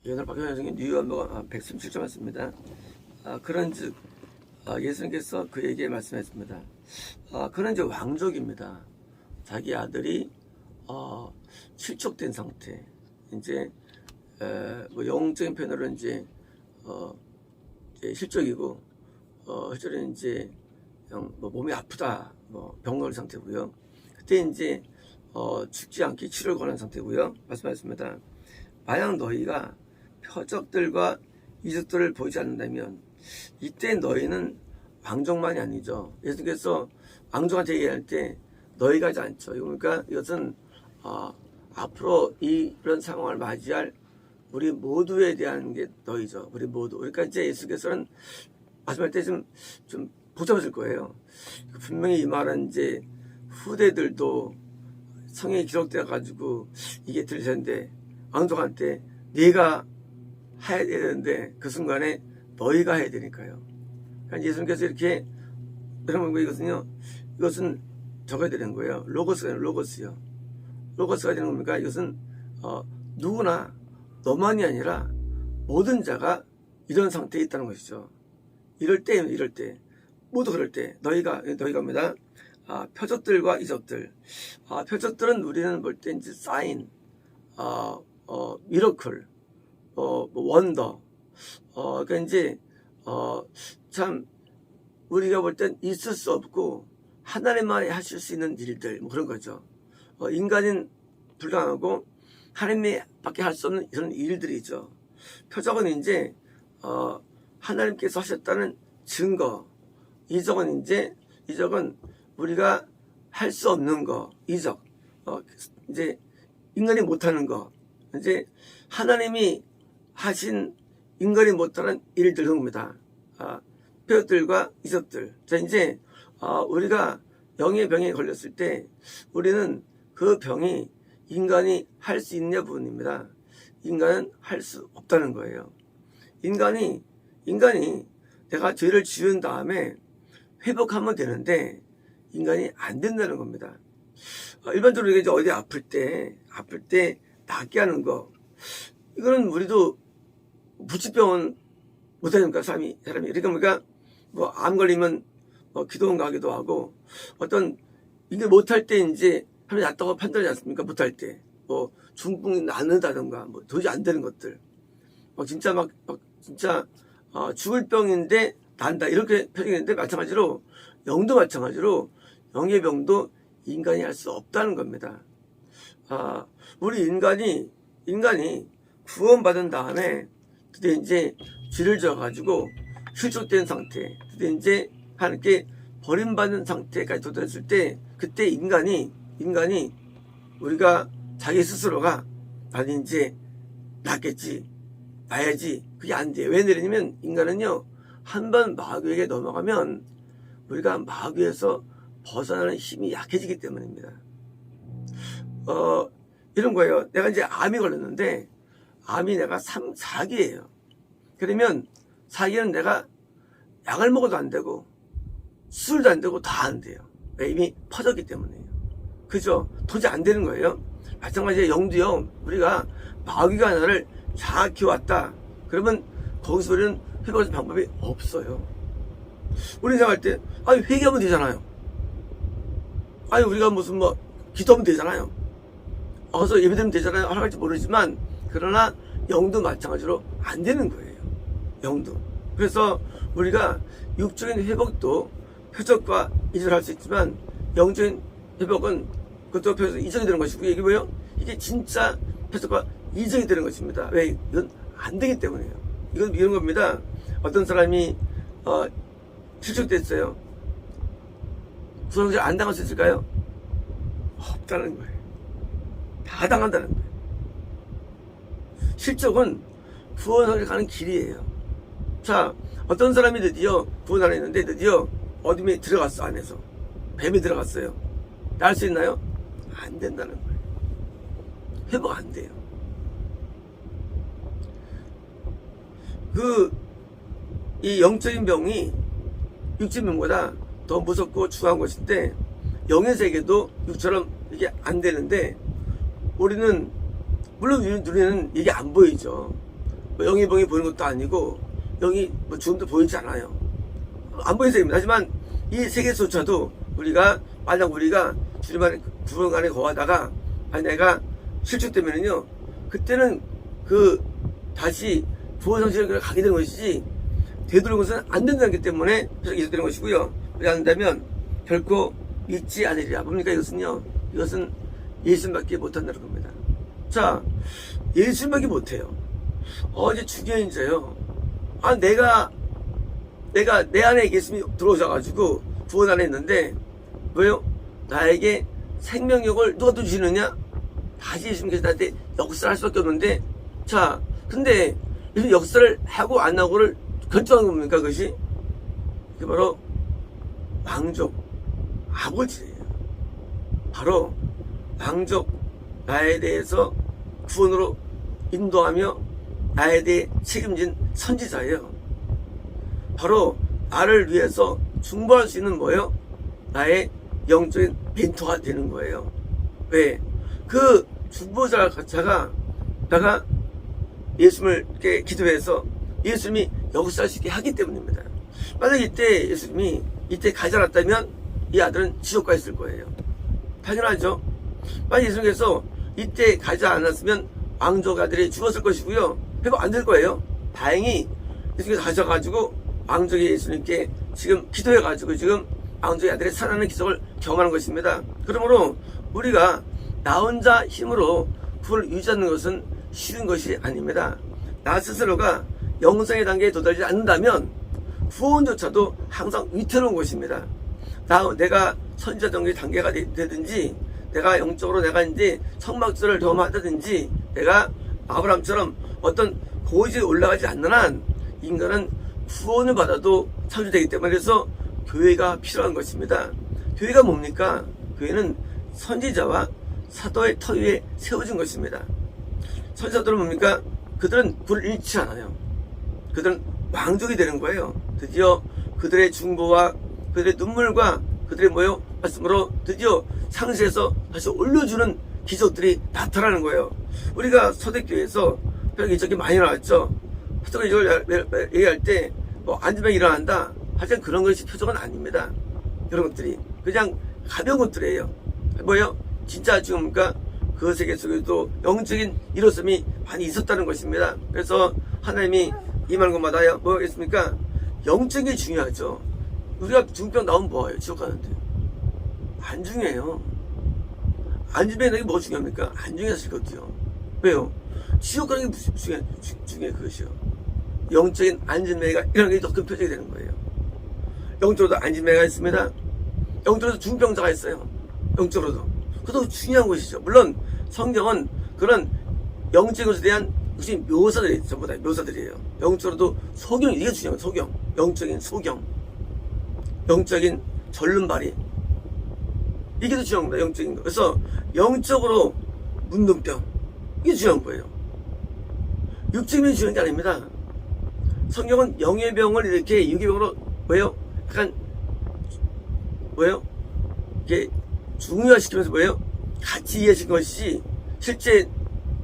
오늘 박형현 성경 뉴요한복음 137절 맞습니다. 그런즉 예수님께서 그에게 말씀했습니다. 그런즉 왕족입니다. 자기 아들이 실족된 상태, 이제 뭐 영적인 표현으로 이제 실족이고 실제로 이제 뭐 몸이 아프다, 뭐 병걸 상태고요. 그때 이제 죽지 않게 치료를 권한 상태고요. 말씀하셨습니다. 만약 너희가 표적들과 이적들을 보이지 않는다면 이때 너희는 왕족만이 아니죠. 예수께서 왕족한테 얘기할 때 너희가 하지 않죠. 그러니까 이것은 앞으로 이런 상황을 맞이할 우리 모두에 대한 게 너희죠. 우리 모두. 그러니까 이제 예수께서는 말씀할 때 좀 복잡해질 거예요. 분명히 이 말은 이제 후대들도 성경에 기록되어 가지고 이게 들리셨는데 왕족한테 네가 해야 되는데 그 순간에 너희가 해야 되니까요. 그러니까 예수님께서 이렇게 여러분 이것은 적어야 되는 거예요. 로고스요. 로고스가 되는 겁니까? 이것은 누구나 너만이 아니라 모든 자가 이런 상태에 있다는 것이죠. 이럴 때 모두 그럴 때 너희가입니다. 표적들과 이적들. 표적들은 우리는 볼 때 이제 사인, 미러클, 원더. 그러니까 이제 참 우리가 볼 땐 있을 수 없고 하나님만이 하실 수 있는 일들, 뭐 그런 거죠. 인간인 불가능하고 하나님이 밖에 할 수 없는 이런 일들이죠. 표적은 이제 하나님께서 하셨다는 증거. 이적은 우리가 할 수 없는 거. 이적. 이제 인간이 못하는 거. 이제 하나님이 하신 인간이 못하는 일들 겁니다. 표적들과 이적들. 자, 이제 우리가 영의 병에 걸렸을 때 우리는 그 병이 인간이 할 수 있냐 부분입니다. 인간은 할 수 없다는 거예요. 인간이 내가 죄를 지은 다음에 회복하면 되는데 인간이 안 된다는 겁니다. 일반적으로 이제 어디 아플 때 낫게 하는 거, 이거는 우리도 부치병은 못하니까 사람이 그러니까 뭐 암 걸리면 기도원 가기도 하고, 어떤 이게 못할 때 이제 하면 낫다고 판단하지 않습니까? 못할 때 뭐 중풍이 낫는다든가 뭐 도저히 안 되는 것들, 진짜 죽을 병인데 난다 이렇게 표현했는데, 마찬가지로 영도 마찬가지로 영의 병도 인간이 할 수 없다는 겁니다. 우리 인간이 구원받은 다음에 그때 이제 죄를 져가지고 실족된 상태, 그때 이제 하나님께 버림받는 상태까지 도달했을 때, 그때 인간이 우리가 자기 스스로가 나는 이제 낫겠지, 나야지, 그게 안 돼요. 왜 내리냐면 인간은요, 한번 마귀에게 넘어가면 우리가 마귀에서 벗어나는 힘이 약해지기 때문입니다. 이런 거예요. 내가 이제 암이 걸렸는데, 암이 내가 4기예요. 그러면 4기는 내가 약을 먹어도 안 되고, 술도 안 되고, 다 안 돼요. 왜? 이미 퍼졌기 때문에요. 그죠? 도저히 안 되는 거예요. 마찬가지로 영도요, 우리가 마귀가 나를 장악해왔다. 그러면 거기서 우리는 회복할 방법이 없어요. 우리 생각할 때, 회개하면 되잖아요. 우리가 무슨 기도하면 되잖아요. 어서 예배드리면 되잖아요. 하라고 할지 모르지만, 그러나 영도 마찬가지로 안 되는 거예요. 영도. 그래서 우리가 육적인 회복도 표적과 이적을 할 수 있지만, 영적인 회복은 그것도 표적 이적이 되는 것이고, 이게 뭐예요? 이게 진짜 표적과 이적이 되는 것입니다. 왜? 이건 안 되기 때문에요. 이건 이런 겁니다. 어떤 사람이 실족됐어요. 구속을 안 당할 수 있을까요? 없다는 거예요. 다 당한다는 거예요. 실족은 구원을 가는 길이에요. 자, 어떤 사람이 드디어 구원 안에 있는데 드디어 어둠에 들어갔어. 안에서 뱀이 들어갔어요. 날 수 있나요? 안 된다는 거예요. 회복 안 돼요. 이 영적인 병이 육적인 병보다 더 무섭고 중요한 것인데, 영의 세계도 육처럼 이게 안 되는데, 우리는 물론 우리는 이게 안 보이죠. 뭐 영이 병이 보이는 것도 아니고 영이 뭐 죽음도 보이지 않아요. 안 보이는 셈입니다. 하지만 이 세계조차도 만약 우리가 주님 안에 구원 안에 거하다가 만약 내가 실족되면은요, 그때는 다시 구원 성실을 가게 되는 것이지 되돌리는 것은 안 된다는 게 때문에 계속 이어되는 것이고요. 그렇지 않는다면 결코 믿지 않으리라. 뭡니까 이것은요? 이것은 예수님밖에 못한다는 겁니다. 자, 예수님밖에 못해요. 이제 중요한 이제요. 내가 내 안에 예수님이 들어오셔가지고 구원 안에 있는데 왜요? 나에게 생명력을 누가 또 주시느냐? 다시 예수님께서 나한테 역사를 할 수밖에 없는데, 자, 근데 예수님 역사를 하고 안 하고를 결정하는 겁니까 그것이? 그게 바로 왕족 아버지예요. 바로 왕족 나에 대해서 구원으로 인도하며 나에 대해 책임진 선지자예요. 바로 나를 위해서 중보할 수 있는 뭐예요? 나의 영적인 멘토가 되는 거예요. 왜? 그 중보자가 내가 예수님을 이렇게 기도해서 예수님이 역사할 수 있게 하기 때문입니다. 만약 이때 예수님이 이때 가지 않았다면 이 아들은 지옥 가 있을 거예요. 당연하죠. 만약 예수님께서 이때 가지 않았으면 왕족 아들이 죽었을 것이고요. 회복 안 될 거예요. 다행히 예수님께서 가셔가지고 왕족의 예수님께 지금 기도해가지고 지금 왕족의 아들의 살아나는 기적을 경험하는 것입니다. 그러므로 우리가 나 혼자 힘으로 구원을 유지하는 것은 쉬운 것이 아닙니다. 나 스스로가 영성의 단계에 도달하지 않는다면 구원조차도 항상 위태로운 것입니다. 내가 선지자 정도의 단계가 되든지 내가 영적으로 내가 이제 성막술을 경험하다든지 내가 아브라함처럼 어떤 고지에 올라가지 않는 한 인간은 구원을 받아도 창조되기 때문에 그래서 교회가 필요한 것입니다. 교회가 뭡니까? 교회는 선지자와 사도의 터 위에 세워진 것입니다. 선지자들은 뭡니까? 그들은 불을 잃지 않아요. 그들은 왕족이 되는 거예요. 드디어 그들의 중보와 그들의 눈물과 그들의 말씀으로 드디어 상세에서 다시 올려주는 기적들이 나타나는 거예요. 우리가 서대교회에서 별 기적이 많이 나왔죠. 사도가 이걸 얘기할 때 안전병이 일어난다. 하여튼 그런 것이 표적은 아닙니다. 그런 것들이 그냥 가벼운 것들이에요. 뭐예요? 진짜 지금까 그 세계 속에도 영적인 일어섬이 많이 있었다는 것입니다. 그래서 하나님이 임하는 것마다 뭐겠습니까? 영적인 게 중요하죠. 우리가 중병 나오면 뭐예요? 지옥 가는데 안 중요해요. 안 중요한 게 뭐 중요합니까? 안 중요했을 것도요. 왜요? 지옥 가는 게 무슨 중요해 그것이요. 영적인 안진매가 이런 게 더 큰 표적이 되는 거예요. 영적으로도 안진매가 있습니다. 영적으로도 중병자가 있어요. 영적으로도. 그것도 중요한 것이죠. 물론 성경은 그런 영적인 것에 대한 무슨 묘사들이 전부 다 묘사들이에요. 영적으로도 소경, 이게 중요한 거예요. 소경. 영적인 소경. 영적인 절름발이. 이게 더 중요한 겁니다. 영적인 거. 그래서 영적으로 문둥병. 이게 중요한 거예요. 육적인 면이 중요한 게 아닙니다. 성경은 영의 병을 이렇게 육의 병으로 뭐예요? 약간 뭐예요? 이렇게 중요화시키면서 뭐예요? 같이 이해하신 것이 실제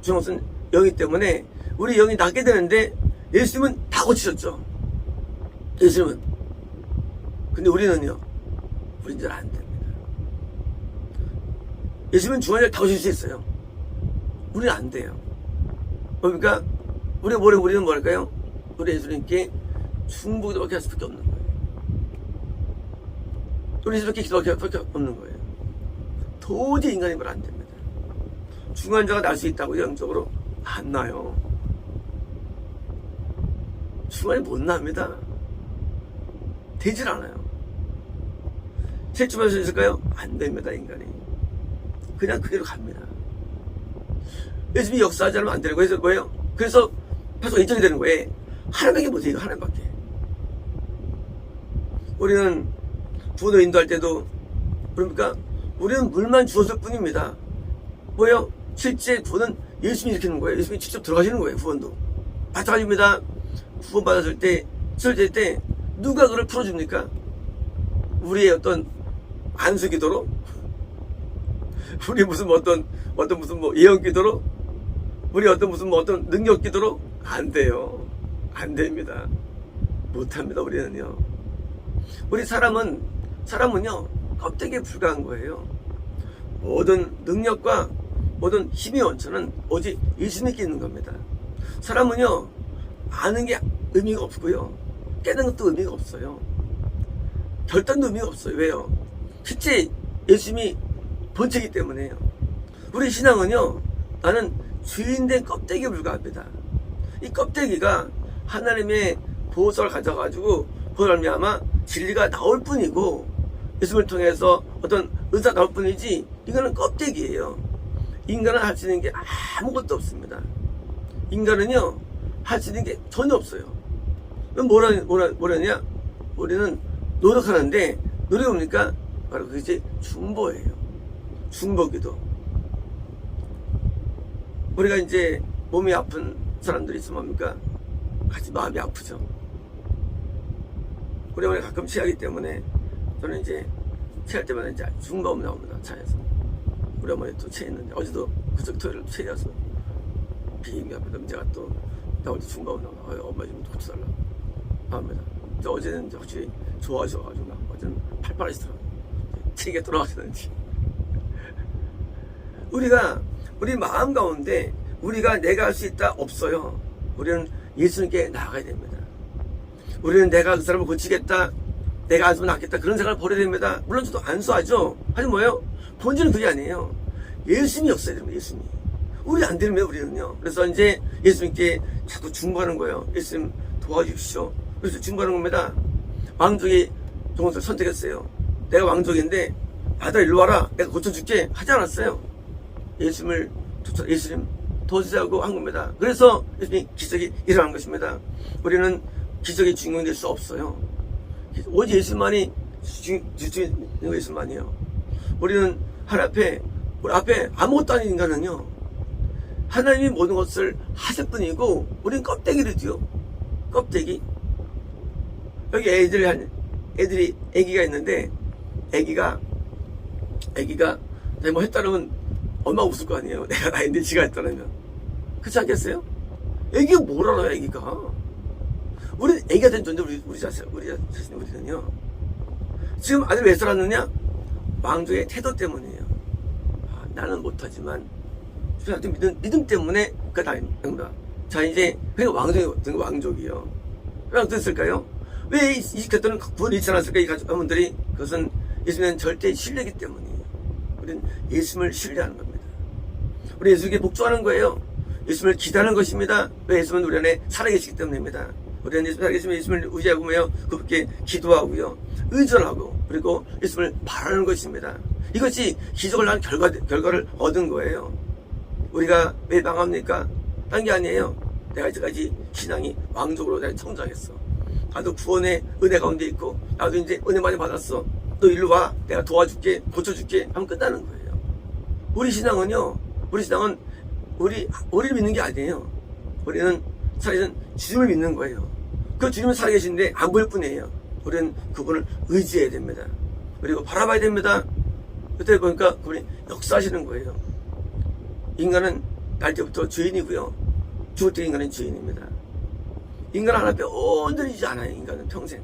중요한 것은 영이기 때문에 우리 영이 낫게 되는데 예수님은 다 고치셨죠. 예수님은. 근데 우리는요. 우린 잘 안 됩니다. 예수님은 중환자를 다 고칠 수 있어요. 우리는 안 돼요. 그러니까 우리는 뭐랄까요? 우리 예수님께 중보기도밖에 할 수밖에 없는 거예요. 우리 예수님께 기도밖에 할 수밖에 없는 거예요. 도저히 인간이 말 안 됩니다. 중환자가 날 수 있다고요? 영적으로? 안 나요. 중환이 못 납니다. 되질 않아요. 세춤할 수 있을까요? 안 됩니다, 인간이. 그냥 그대로 갑니다. 예수님이 역사하지 않으면 안 되는 거예요. 그래서 뭐예요? 그래서 계속 인정이 되는 거예요. 하나님밖에 못해요. 하나님밖에. 우리는 구원을 인도할 때도 그러니까 우리는 물만 주었을 뿐입니다. 뭐예요? 실제 구원은 예수님이 일으키는 거예요. 예수님이 직접 들어가시는 거예요. 구원도. 마찬가지입니다. 구원 받았을 때, 설될 때 누가 그걸 풀어줍니까? 우리의 어떤 안수 기도로? 우리 무슨 예언 기도로? 우리 어떤 능력 기도로? 안 돼요. 안 됩니다. 못합니다. 우리는요. 우리 사람은요 껍데기에 불과한 거예요. 모든 능력과 모든 힘의 원천은 오직 예수님께 있는 겁니다. 사람은요 아는 게 의미가 없고요, 깨는 것도 의미가 없어요. 결단도 의미가 없어요. 왜요? 실제 예수님이 본체이기 때문에요. 우리 신앙은요, 나는 주인된 껍데기에 불과합니다. 이 껍데기가 하나님의 보호성을 가져가지고 그걸 말미암아 진리가 나올 뿐이고 예수님을 통해서 어떤 의사가 나올 뿐이지, 이거는 껍데기예요. 인간은 할 수 있는 게 아무것도 없습니다. 인간은요 할 수 있는 게 전혀 없어요. 그럼 뭐라냐? 우리는 노력하는데, 노력이 뭡니까? 바로 그게 중보예요. 중보기도. 우리가 이제 몸이 아픈 사람들이 있으면 뭡니까? 같이 마음이 아프죠. 우리 어머니 가끔 체하기 때문에 저는 이제 체할 때마다 이제 중보음 나옵니다. 차에서. 우리 어머니 또 체했는데, 어제도 그저께 토요일 체여서 비행기 앞에 남자가 또 나올 때 중보음 나와. 엄마 좀 고쳐달라 합니다. 어제는 이제 확실히 좋아하셔가지고 막 어제는 팔팔 하시더라고요. 체기가 돌아가시는지. 우리 마음 가운데 우리가 내가 할 수 있다 없어요. 우리는 예수님께 나아가야 됩니다. 우리는 내가 그 사람을 고치겠다, 내가 안 쓰면 낫겠다, 그런 생각을 버려야 됩니다. 물론 저도 안수하죠. 하지만 뭐예요? 본질은 그게 아니에요. 예수님이 없어야 됩니다. 예수님이. 우리 안 되면 우리는요. 그래서 이제 예수님께 자꾸 중보하는 거예요. 예수님 도와주십시오. 그래서 중보하는 겁니다. 왕족이 동생을 선택했어요. 내가 왕족인데 아들 일로 와라, 내가 고쳐줄게 하지 않았어요. 예수님 도와주자고 한 겁니다. 그래서 예수님 기적이 일어난 것입니다. 우리는 기적의 주인공이 될 수 없어요. 오직 예수만이 주인공 예수만이에요. 우리는 우리 앞에 아무것도 아닌 인간은요, 하나님이 모든 것을 하실 뿐이고 우리는 껍데기를요. 껍데기. 여기 애기가 있는데, 애기가 내가 뭐 했다면 엄마가 웃을 거 아니에요. 내가 나인데 지가 했다면. 그렇지 않겠어요? 애기가 뭘 알아요, 애기가. 우리는 애기가 된 존재, 우리 자신, 우리는요. 지금 아들 왜 살았느냐? 왕족의 태도 때문이에요. 나는 못하지만, 믿음 때문에, 그니까, 자, 이제, 그러니까 왕족이요. 왜 어땠을까요? 왜 이집트는 구원을 잃지 않았을까? 이 가족분들이. 그것은 예수님은 절대 신뢰이기 때문이에요. 우리는 예수님을 신뢰하는 겁니다. 우리 예수님께 복종하는 거예요. 예수님을 기다리는 것입니다. 왜? 예수님은 우리 안에 살아계시기 때문입니다. 우리는 예수님 살아계시면 예수님을 의지하고요, 그분께 기도하고요, 의존하고, 그리고 예수님을 바라는 것입니다. 이것이 기적을 낳은 결과를 얻은 거예요. 우리가 왜 망합니까? 딴 게 아니에요. 내가 이제까지 신앙이 왕족으로 내가 성장했어. 나도 구원의 은혜 가운데 있고, 나도 이제 은혜 많이 받았어. 너 일로 와. 내가 도와줄게. 고쳐줄게. 하면 끝나는 거예요. 우리 신앙은 우리를 믿는 게 아니에요. 우리는 살아계신 주님을 믿는 거예요. 그 주님은 살아계신데 안 보일 뿐이에요. 우리는 그분을 의지해야 됩니다. 그리고 바라봐야 됩니다. 그때 보니까 그분이 역사하시는 거예요. 인간은 날 때부터 주인이고요, 죽을 때 인간은 주인입니다. 인간 하나 앞에 온전히지 않아요. 인간은 평생.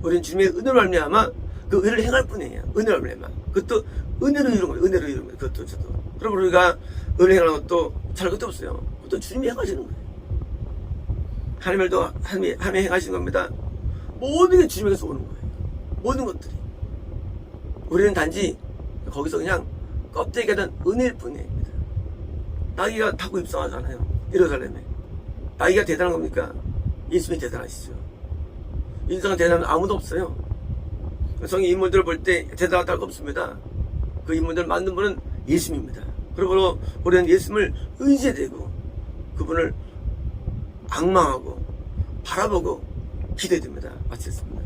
우리는 주님의 은혜로 말미암아 그 은혜를 행할 뿐이에요. 은혜로 말미암아. 그것도 은혜로 이룬 거예요. 은혜로 이룬 거예요. 그것도 저도. 그럼 우리가 은혜 행하는 것도 잘 것도 없어요. 그것도 주님이 행하시는 거예요. 하나님이 행하시는 겁니다. 모든 게 주님에게서 오는 거예요. 모든 것들이. 우리는 단지 거기서 그냥 껍데기가 된 은혜일 뿐입니다. 나귀가 타고 입성하잖아요. 예루살렘에. 나귀가 대단한 겁니까? 예수님이 대단하시죠. 인생은 대단한 아무도 없어요. 성의 인물들을 볼 때 대단하다는 거 없습니다. 그 인물들을 만든 분은 예수님입니다. 그러므로 우리는 예수님을 의지해야 되고, 그분을 악망하고 바라보고 기대됩니다. 마치겠습니다.